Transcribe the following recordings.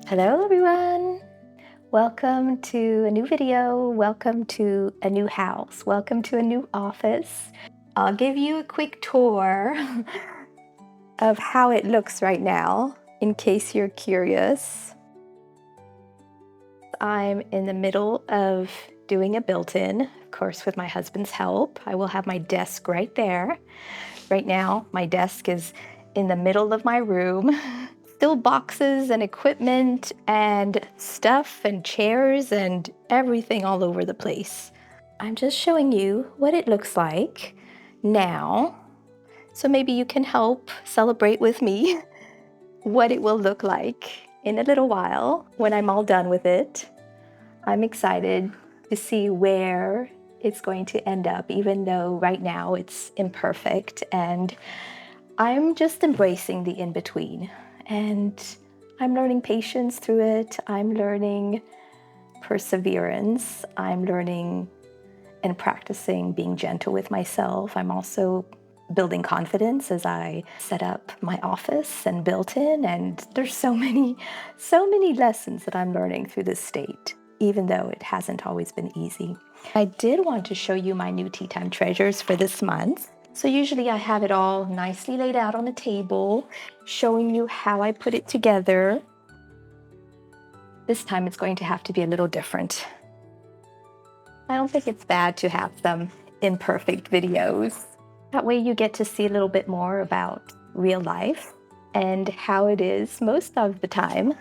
Hello everyone! Welcome to a new video, welcome to a new house, welcome to a new office. I'll give you a quick tour of how it looks right now, in case you're curious. I'm in the middle of doing a built-in, of course with my husband's help. I will have my desk right there. Right now, my desk is in the middle of my room. Still boxes and equipment and stuff and chairs and everything all over the place. I'm just showing you what it looks like now. So maybe you can help celebrate with me what it will look like in a little while when I'm all done with it. I'm excited to see where it's going to end up, even though right now it's imperfect, and I'm just embracing the in-between. And I'm learning patience through it. I'm learning perseverance. I'm learning and practicing being gentle with myself. I'm also building confidence as I set up my office and built-in, and there's so many lessons that I'm learning through this state, even though it hasn't always been easy. I did want to show you my new tea time treasures for this month. So usually I have it all nicely laid out on a table, showing you how I put it together. This time it's going to have to be a little different. I don't think it's bad to have some imperfect videos. That way you get to see a little bit more about real life and how it is most of the time.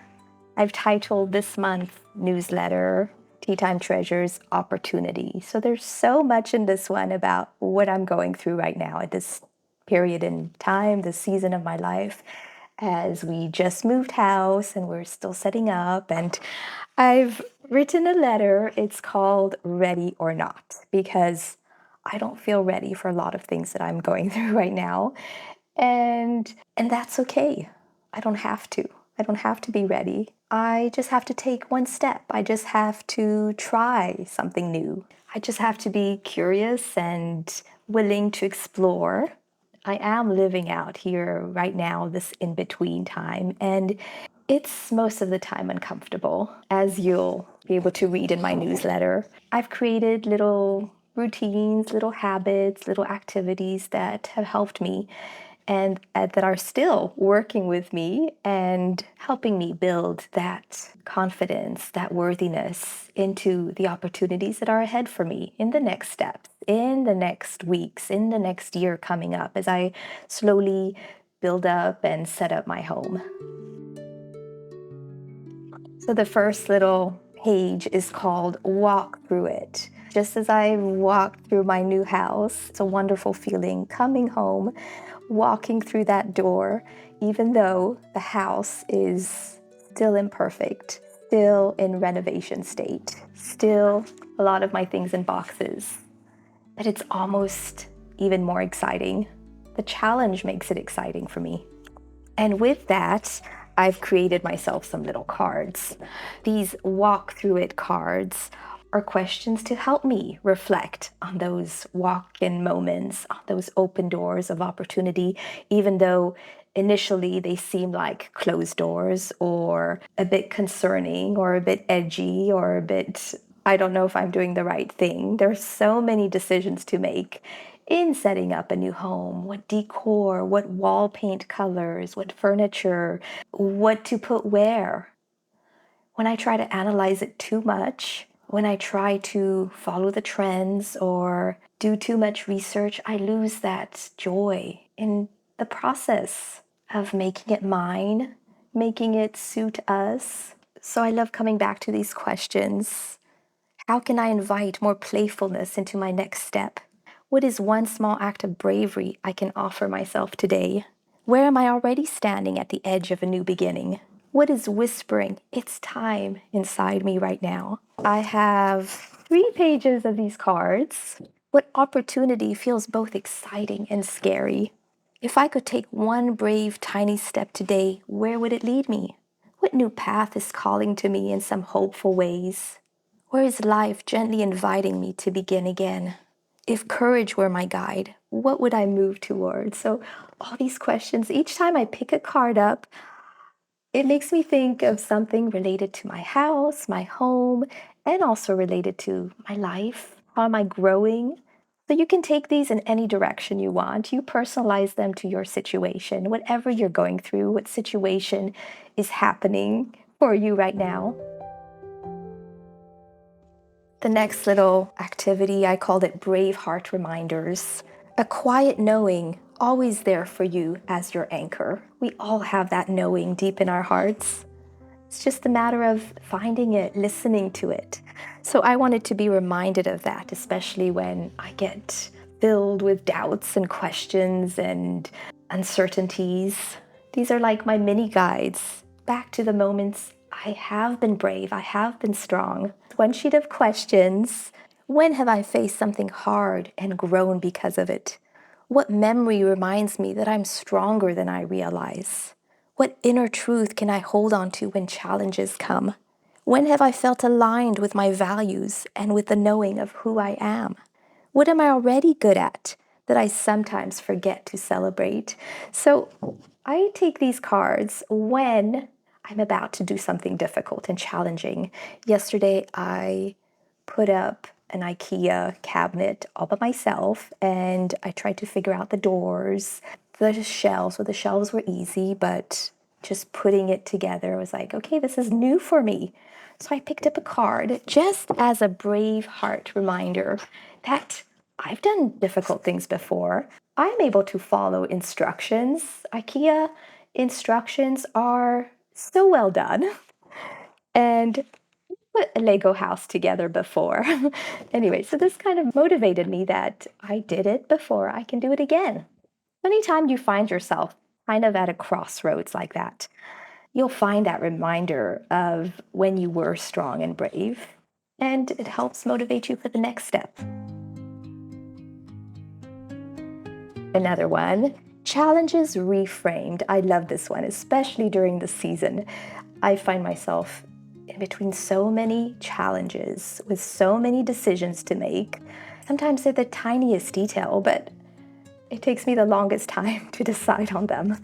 I've titled this month's newsletter, Tea Time Treasures Opportunity. So there's so much in this one about what I'm going through right now at this period in time, this season of my life, as we just moved house and we're still setting up. And I've written a letter. It's called Ready or Not, because I don't feel ready for a lot of things that I'm going through right now. And that's okay. I don't have to. I don't have to be ready. I just have to take one step. I just have to try something new. I just have to be curious and willing to explore. I am living out here right now, this in-between time, and it's most of the time uncomfortable, as you'll be able to read in my newsletter. I've created little routines, little habits, little activities that have helped me and that are still working with me and helping me build that confidence, that worthiness into the opportunities that are ahead for me in the next steps, in the next weeks, in the next year coming up as I slowly build up and set up my home. So the first little page is called Walk Through It. Just as I walked through my new house, it's a wonderful feeling coming home, walking through that door, even though the house is still imperfect, still in renovation state, still a lot of my things in boxes. But it's almost even more exciting. The challenge makes it exciting for me. And with that, I've created myself some little cards. These walk through it cards are questions to help me reflect on those walk-in moments, on those open doors of opportunity, even though initially they seem like closed doors or a bit concerning or a bit edgy or a bit, I don't know if I'm doing the right thing. There's so many decisions to make in setting up a new home. What decor, what wall paint colors, what furniture, what to put where. When I try to analyze it too much, when I try to follow the trends or do too much research, I lose that joy in the process of making it mine, making it suit us. So I love coming back to these questions. How can I invite more playfulness into my next step? What is one small act of bravery I can offer myself today? Where am I already standing at the edge of a new beginning? What is whispering, "It's time," inside me right now? I have 3 pages of these cards. What opportunity feels both exciting and scary? If I could take one brave, tiny step today, where would it lead me? What new path is calling to me in some hopeful ways? Where is life gently inviting me to begin again? If courage were my guide, what would I move towards? So all these questions, each time I pick a card up, It makes me think of something related to my house, my home, and also related to my life. How am I growing? So you can take these in any direction you want. You personalize them to your situation, whatever you're going through, what situation is happening for you right now. The next little activity, I called it Brave Heart Reminders. A quiet knowing always there for you as your anchor. We all have that knowing deep in our hearts. It's just a matter of finding it, listening to it. So I wanted to be reminded of that, especially when I get filled with doubts and questions and uncertainties. These are like my mini guides back to the moments I have been brave, I have been strong. One sheet of questions. When have I faced something hard and grown because of it? What memory reminds me that I'm stronger than I realize? What inner truth can I hold on to when challenges come? When have I felt aligned with my values and with the knowing of who I am? What am I already good at that I sometimes forget to celebrate? So I take these cards when I'm about to do something difficult and challenging. Yesterday, I put up an IKEA cabinet all by myself and I tried to figure out the doors, the shelves. Well, the shelves were easy, but just putting it together was like, okay, this is new for me. So I picked up a card just as a brave heart reminder that I've done difficult things before. I'm able to follow instructions. IKEA instructions are so well done. And put a Lego house together before. Anyway, so this kind of motivated me that I did it before, I can do it again. Anytime you find yourself kind of at a crossroads like that, you'll find that reminder of when you were strong and brave, and it helps motivate you for the next step. Another one, challenges reframed. I love this one, especially during the season. I find myself in between so many challenges with so many decisions to make. Sometimes they're the tiniest detail, but it takes me the longest time to decide on them.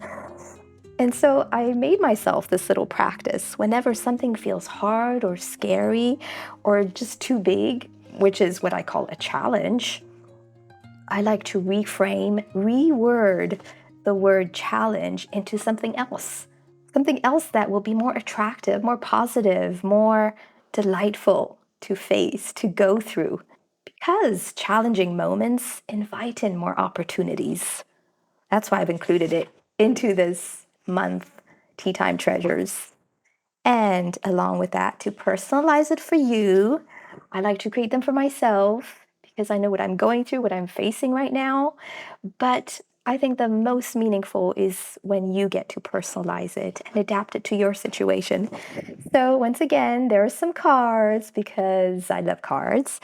And so I made myself this little practice. Whenever something feels hard or scary or just too big, which is what I call a challenge, I like to reframe, reword the word challenge into something else that will be more attractive, more positive, more delightful to face, to go through. Because challenging moments invite in more opportunities. That's why I've included it into this month, Tea Time Treasures. And along with that, to personalize it for you, I like to create them for myself because I know what I'm going through, what I'm facing right now. But I think the most meaningful is when you get to personalize it and adapt it to your situation. So, once again, there are some cards because I love cards,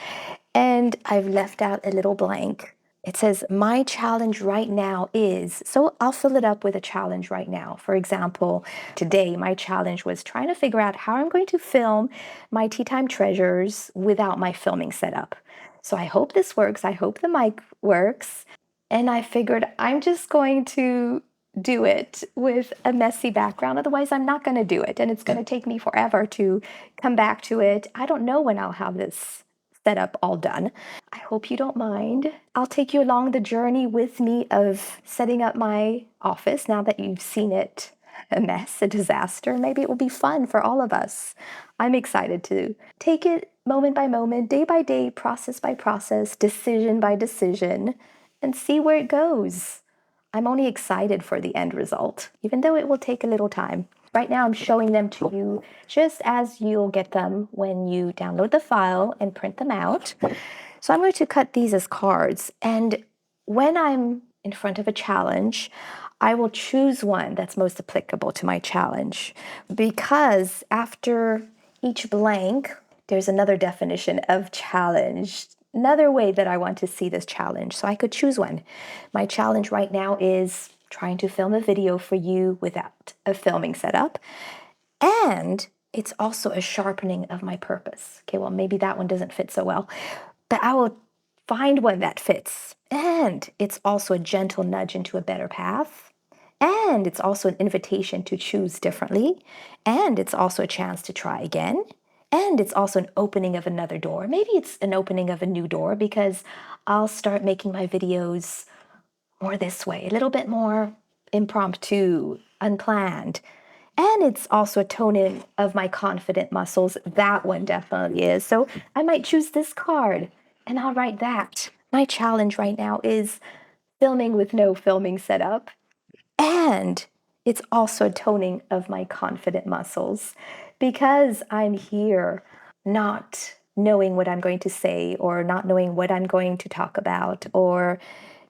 and I've left out a little blank. It says, my challenge right now is, so I'll fill it up with a challenge right now. For example, today my challenge was trying to figure out how I'm going to film my Tea Time Treasures without my filming setup. So I hope this works. I hope the mic works. And I figured I'm just going to do it with a messy background. Otherwise, I'm not going to do it. And it's going to take me forever to come back to it. I don't know when I'll have this setup all done. I hope you don't mind. I'll take you along the journey with me of setting up my office now that you've seen it a mess, a disaster. Maybe it will be fun for all of us. I'm excited to take it moment by moment, day by day, process by process, decision by decision, and see where it goes. I'm only excited for the end result, even though it will take a little time. Right now, I'm showing them to you just as you'll get them when you download the file and print them out. So I'm going to cut these as cards. And when I'm in front of a challenge, I will choose one that's most applicable to my challenge because after each blank, there's another definition of challenge, another way that I want to see this challenge. So I could choose one. My challenge right now is trying to film a video for you without a filming setup. And it's also a sharpening of my purpose. Okay, well, maybe that one doesn't fit so well, but I will find one that fits. And it's also a gentle nudge into a better path. And it's also an invitation to choose differently. And it's also a chance to try again. And it's also an opening of another door. Maybe it's an opening of a new door because I'll start making my videos more this way, a little bit more impromptu, unplanned. And it's also a toning of my confident muscles. That one definitely is. So I might choose this card and I'll write that. My challenge right now is filming with no filming setup. And it's also a toning of my confident muscles because I'm here not knowing what I'm going to say or not knowing what I'm going to talk about or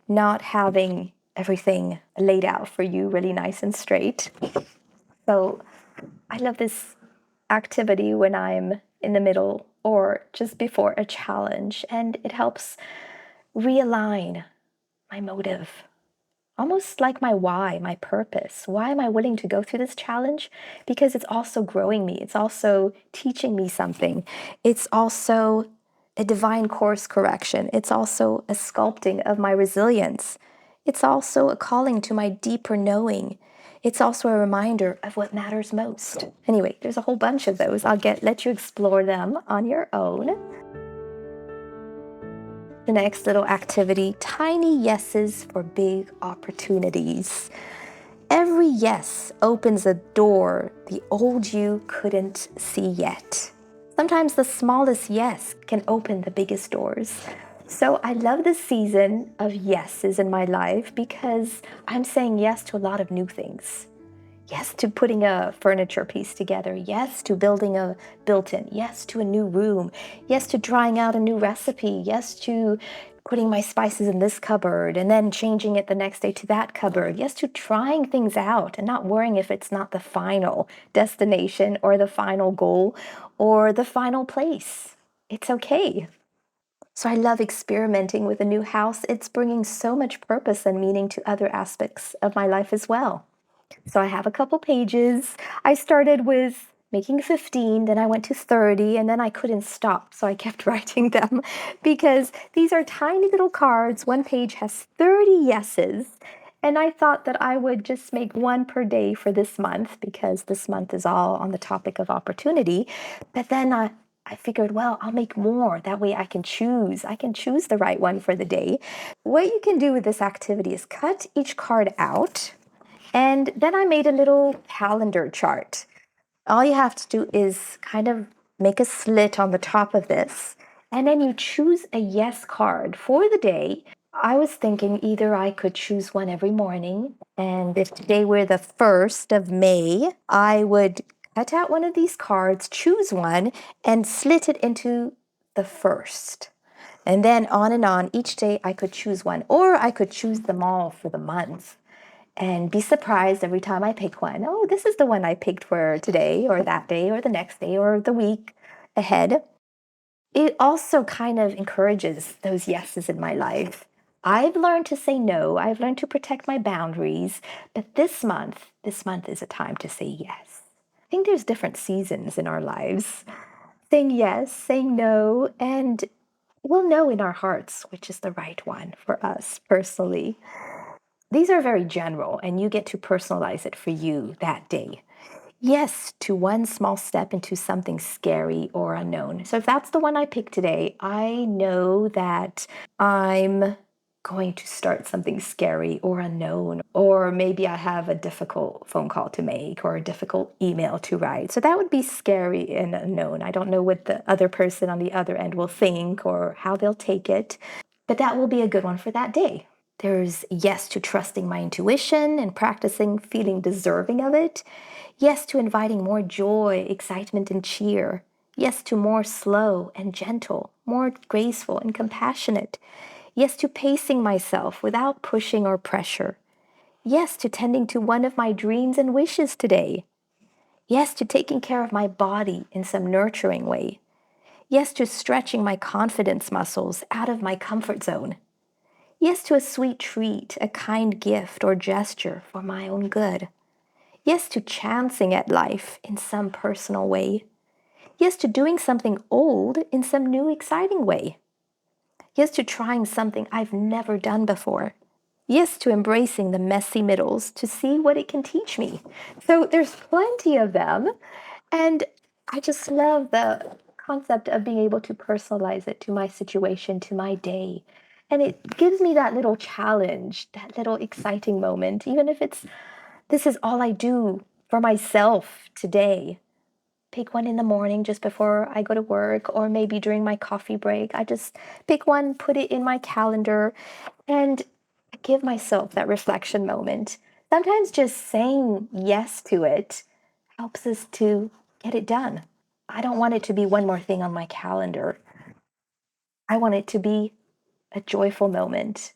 not having everything laid out for you really nice and straight. So I love this activity when I'm in the middle or just before a challenge, and it helps realign my motive. Almost like my why, my purpose. Why am I willing to go through this challenge? Because it's also growing me. It's also teaching me something. It's also a divine course correction. It's also a sculpting of my resilience. It's also a calling to my deeper knowing. It's also a reminder of what matters most. Anyway, there's a whole bunch of those. Let you explore them on your own. The next little activity, tiny yeses for big opportunities. Every yes opens a door the old you couldn't see yet. Sometimes the smallest yes can open the biggest doors. So I love this season of yeses in my life because I'm saying yes to a lot of new things. Yes to putting a furniture piece together. Yes to building a built-in. Yes to a new room. Yes to trying out a new recipe. Yes to putting my spices in this cupboard and then changing it the next day to that cupboard. Yes to trying things out and not worrying if it's not the final destination or the final goal or the final place. It's okay. So I love experimenting with a new house. It's bringing so much purpose and meaning to other aspects of my life as well. So I have a couple pages. I started with making 15, then I went to 30, and then I couldn't stop. So I kept writing them because these are tiny little cards. One page has 30 yeses. And I thought that I would just make one per day for this month because this month is all on the topic of opportunity. But then I figured, well, I'll make more. That way I can choose. I can choose the right one for the day. What you can do with this activity is cut each card out. And then I made a little calendar chart. All you have to do is kind of make a slit on the top of this, and then you choose a yes card for the day. I was thinking either I could choose one every morning, and if today were the 1st of May, I would cut out one of these cards, choose one, and slit it into the 1st. And then on and on, each day I could choose one, or I could choose them all for the month and be surprised every time I pick one. Oh, this is the one I picked for today, or that day, or the next day, or the week ahead. It also kind of encourages those yeses in my life. I've learned to say no. I've learned to protect my boundaries. But this month is a time to say yes. I think there's different seasons in our lives. Saying yes, saying no, and we'll know in our hearts which is the right one for us personally. These are very general, and you get to personalize it for you that day. Yes, to one small step into something scary or unknown. So if that's the one I picked today, I know that I'm going to start something scary or unknown, or maybe I have a difficult phone call to make or a difficult email to write. So that would be scary and unknown. I don't know what the other person on the other end will think or how they'll take it, but that will be a good one for that day. There's yes to trusting my intuition and practicing feeling deserving of it. Yes to inviting more joy, excitement, and cheer. Yes to more slow and gentle, more graceful and compassionate. Yes to pacing myself without pushing or pressure. Yes to tending to one of my dreams and wishes today. Yes to taking care of my body in some nurturing way. Yes to stretching my confidence muscles out of my comfort zone. Yes to a sweet treat, a kind gift or gesture for my own good. Yes to chancing at life in some personal way. Yes to doing something old in some new exciting way. Yes to trying something I've never done before. Yes to embracing the messy middles to see what it can teach me. So there's plenty of them. And I just love the concept of being able to personalize it to my situation, to my day. And it gives me that little challenge, that little exciting moment, even if this is all I do for myself today. Pick one in the morning just before I go to work, or maybe during my coffee break. I just pick one, put it in my calendar, and give myself that reflection moment. Sometimes just saying yes to it helps us to get it done. I don't want it to be one more thing on my calendar. I want it to be a joyful moment,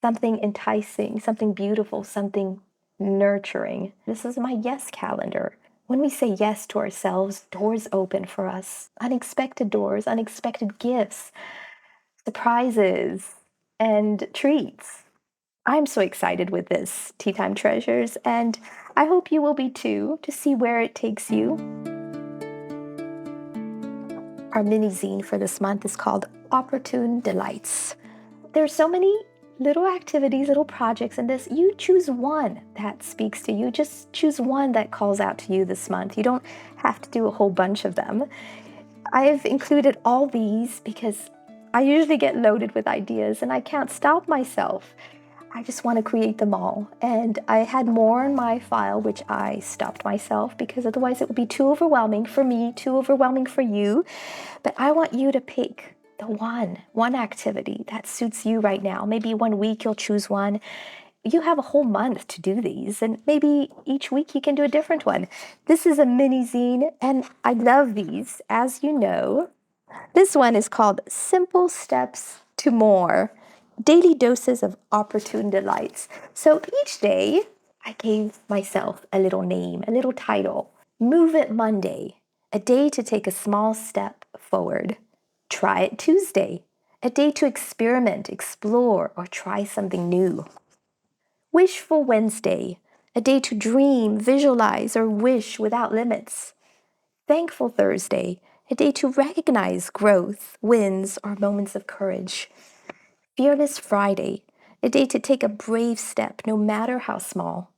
something enticing, something beautiful, something nurturing. This is my yes calendar. When we say yes to ourselves, doors open for us. Unexpected doors, unexpected gifts, surprises, and treats. I'm so excited with this Tea Time Treasures, and I hope you will be too, to see where it takes you. Our mini zine for this month is called Opportune Delights. There's so many little activities, little projects in this. You choose one that speaks to you. Just choose one that calls out to you this month. You don't have to do a whole bunch of them. I've included all these because I usually get loaded with ideas and I can't stop myself. I just want to create them all. And I had more in my file, which I stopped myself because otherwise it would be too overwhelming for me, too overwhelming for you. But I want you to pick the one activity that suits you right now. Maybe one week you'll choose one. You have a whole month to do these, and maybe each week you can do a different one. This is a mini zine, and I love these, as you know. This one is called Simple Steps to More, Daily Doses of Opportune Delights. So each day, I gave myself a little name, a little title. Move It Monday, a day to take a small step forward. Try It Tuesday, a day to experiment, explore, or try something new. Wishful Wednesday, a day to dream, visualize, or wish without limits. Thankful Thursday, a day to recognize growth, wins, or moments of courage. Fearless Friday, a day to take a brave step, no matter how small.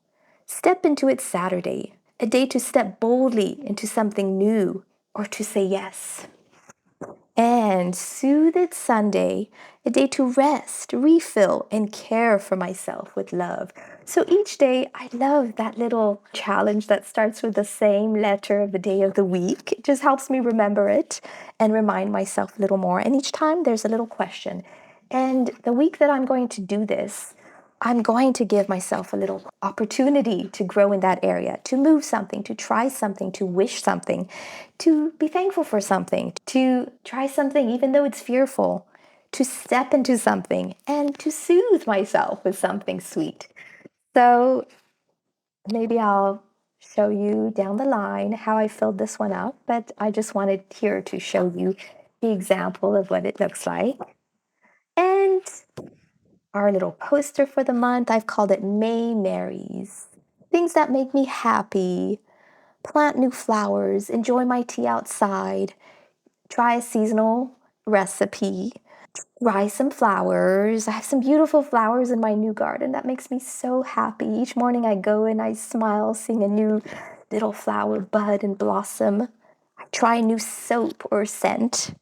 Step into it Saturday, a day to step boldly into something new or to say yes. And Soothe It Sunday, a day to rest, refill, and care for myself with love. So each day, I love that little challenge that starts with the same letter of the day of the week. It just helps me remember it and remind myself a little more. And each time, there's a little question. And the week that I'm going to do this, I'm going to give myself a little opportunity to grow in that area, to move something, to try something, to wish something, to be thankful for something, to try something even though it's fearful, to step into something, and to soothe myself with something sweet. So maybe I'll show you down the line how I filled this one up, but I just wanted here to show you the example of what it looks like. And our little poster for the month, I've called it May Marries. Things that make me happy, plant new flowers, enjoy my tea outside, try a seasonal recipe, try some flowers. I have some beautiful flowers in my new garden that makes me so happy. Each morning I go and I smile seeing a new little flower bud and blossom. I try a new soap or scent.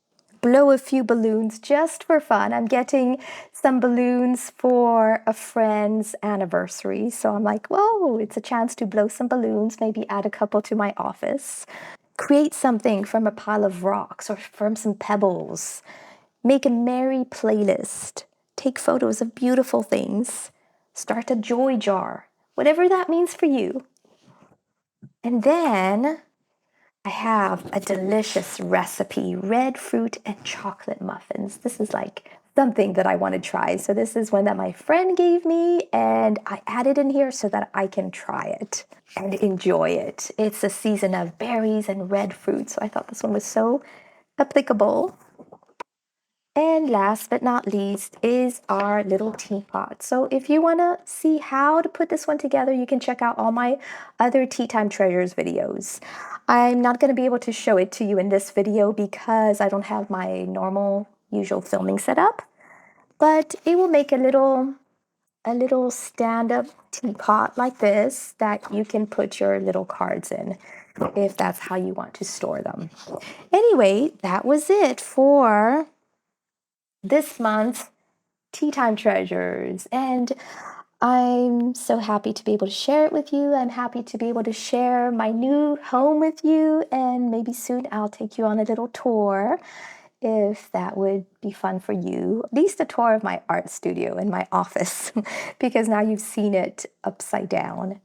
Blow a few balloons just for fun. I'm getting some balloons for a friend's anniversary. So I'm like, whoa, it's a chance to blow some balloons, maybe add a couple to my office. Create something from a pile of rocks or from some pebbles. Make a merry playlist. Take photos of beautiful things. Start a joy jar, whatever that means for you. And then I have a delicious recipe, red fruit and chocolate muffins. This is like something that I want to try. So this is one that my friend gave me and I added in here so that I can try it and enjoy it. It's a season of berries and red fruit, so I thought this one was so applicable. And last but not least is our little teapot. So if you want to see how to put this one together, you can check out all my other Tea Time Treasures videos. I'm not going to be able to show it to you in this video because I don't have my normal, usual filming setup, but it will make a little a little stand-up teapot like this that you can put your little cards in if that's how you want to store them. Anyway, that was it for this month's Tea Time Treasures. And I'm so happy to be able to share it with you. I'm happy to be able to share my new home with you. And maybe soon I'll take you on a little tour if that would be fun for you. At least a tour of my art studio and my office, because now you've seen it upside down.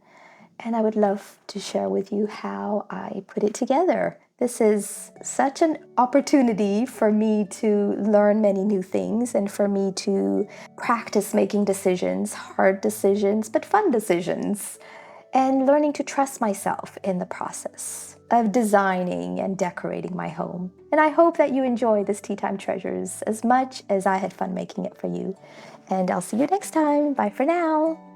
And I would love to share with you how I put it together. This is such an opportunity for me to learn many new things and for me to practice making decisions, hard decisions, but fun decisions, and learning to trust myself in the process of designing and decorating my home. And I hope that you enjoy this Tea Time Treasures as much as I had fun making it for you. And I'll see you next time. Bye for now.